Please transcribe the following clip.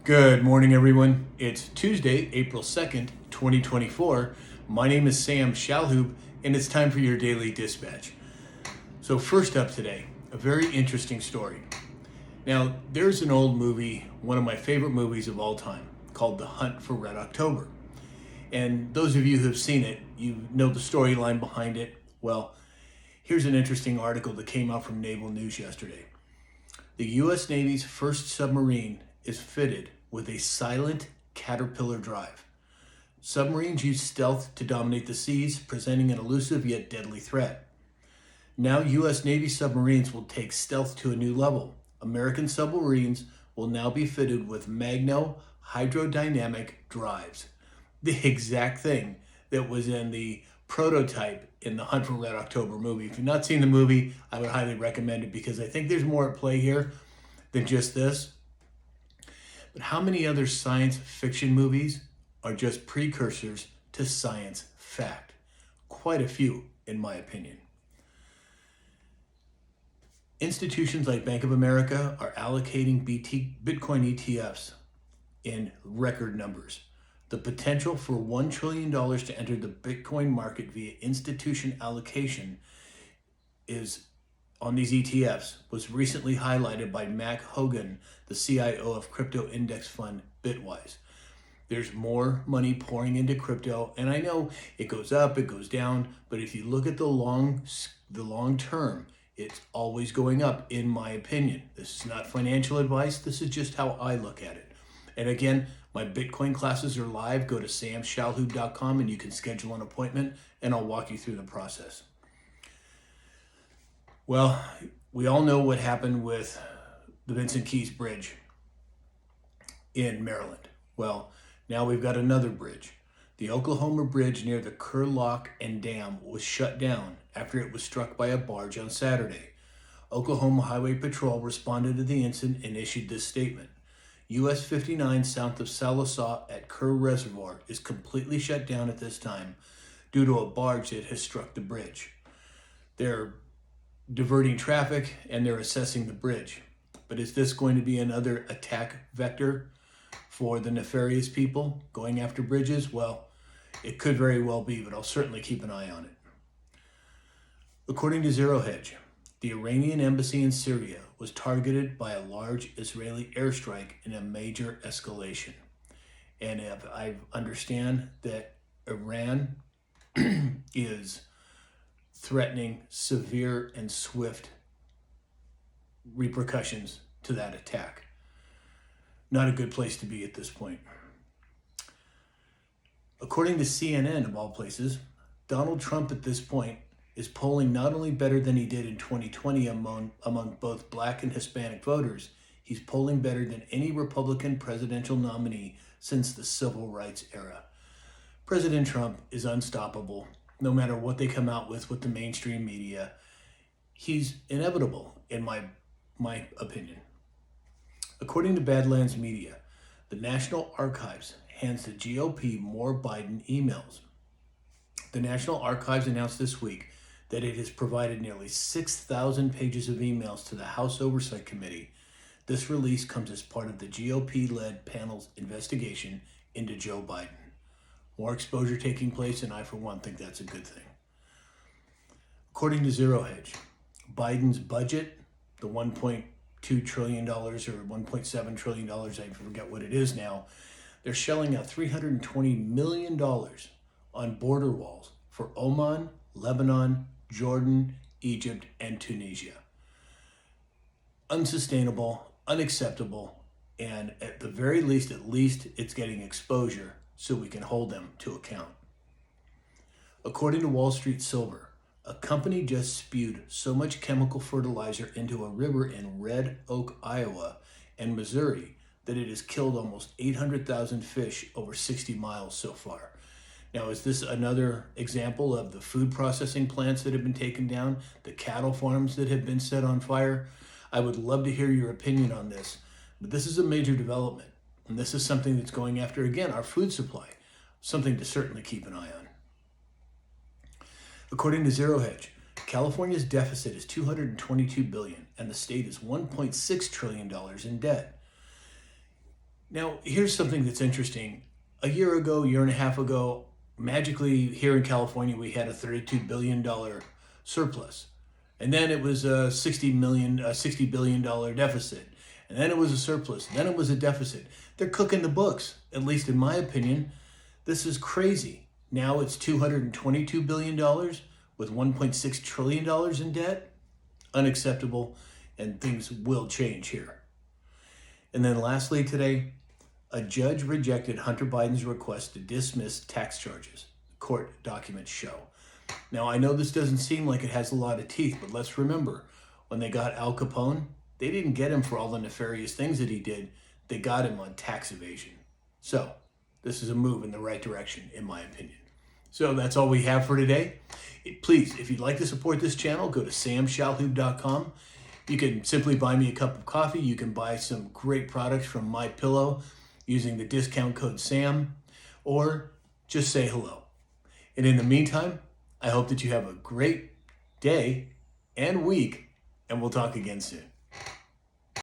Good morning, everyone. It's Tuesday, April 2nd, 2024. My name is Sam Shalhoub, and it's time for your daily dispatch. So first up today, a very interesting story. Now, there's an old movie, one of my favorite movies of all time, called The Hunt for Red October. And those of you who have seen it, you know the storyline behind it. Well, here's an interesting article that came out from Naval News yesterday. The U.S. Navy's first submarine is fitted with a silent caterpillar drive. Submarines use stealth to dominate the seas, presenting an elusive yet deadly threat. Now U.S. Navy submarines will take stealth to a new level. American submarines will now be fitted with magno hydrodynamic drives, the exact thing that was in the prototype in the Hunt for Red October movie. If you've not seen the movie, I would highly recommend it because I think there's more at play here than just this. But how many other science fiction movies are just precursors to science fact? Quite a few, in my opinion. Institutions like Bank of America are allocating Bitcoin ETFs in record numbers. The potential for $1 trillion to enter the Bitcoin market via institution allocation on these ETFs was recently highlighted by Mac Hogan, the CIO of crypto index fund Bitwise. There's more money pouring into crypto, and I know it goes up, it goes down, but if you look at the long term, it's always going up, in my opinion. This is not financial advice, this is just how I look at it. And again, my Bitcoin classes are live. Go to samshalhoub.com and you can schedule an appointment and I'll walk you through the process. Well, we all know what happened with the Vincent Keys Bridge in Maryland. Well, now we've got another bridge. The Oklahoma Bridge near the Kerr Lock and Dam was shut down after it was struck by a barge on Saturday. Oklahoma Highway Patrol responded to the incident and issued this statement. US 59 south of Sallisaw at Kerr Reservoir is completely shut down at this time due to a barge that has struck the bridge. They're diverting traffic and they're assessing the bridge. But is this going to be another attack vector for the nefarious people going after bridges? Well, it could very well be, but I'll certainly keep an eye on it. According to Zero Hedge, the Iranian embassy in Syria was targeted by a large Israeli airstrike in a major escalation. And I understand that Iran is threatening severe and swift repercussions to that attack. Not a good place to be at this point. According to CNN, of all places, Donald Trump at this point is polling not only better than he did in 2020 among both Black and Hispanic voters, he's polling better than any Republican presidential nominee since the Civil Rights era. President Trump is unstoppable. No matter what they come out with the mainstream media, he's inevitable, in my opinion. According to Badlands Media, the National Archives hands the GOP more Biden emails. The National Archives announced this week that it has provided nearly 6,000 pages of emails to the House Oversight Committee. This release comes as part of the GOP-led panel's investigation into Joe Biden. More exposure taking place, and I, for one, think that's a good thing. According to Zero Hedge, Biden's budget, the $1.2 trillion or $1.7 trillion, I forget what it is now, they're shelling out $320 million on border walls for Oman, Lebanon, Jordan, Egypt, and Tunisia. Unsustainable, unacceptable, and at the very least, it's getting exposure so we can hold them to account. According to Wall Street Silver, a company just spewed so much chemical fertilizer into a river in Red Oak, Iowa, and Missouri that it has killed almost 800,000 fish over 60 miles so far. Now, is this another example of the food processing plants that have been taken down, the cattle farms that have been set on fire? I would love to hear your opinion on this, but this is a major development, and this is something that's going after, again, our food supply, something to certainly keep an eye on. According to Zero Hedge, California's deficit is $222 billion, and the state is $1.6 trillion in debt. Now, here's something that's interesting. A year ago, year and a half ago, magically here in California, we had a $32 billion surplus. And then it was a $60 billion deficit. And then it was a surplus. And then it was a deficit. They're cooking the books, at least in my opinion. This is crazy. Now it's $222 billion with $1.6 trillion in debt. Unacceptable, and things will change here. And then lastly today, a judge rejected Hunter Biden's request to dismiss tax charges, court documents show. Now, I know this doesn't seem like it has a lot of teeth, but let's remember, when they got Al Capone, they didn't get him for all the nefarious things that he did. They got him on tax evasion. So, this is a move in the right direction, in my opinion. So that's all we have for today. Please, if you'd like to support this channel, go to samshalhoub.com. You can simply buy me a cup of coffee. You can buy some great products from My Pillow using the discount code SAM, or just say hello. And in the meantime, I hope that you have a great day and week, and we'll talk again soon.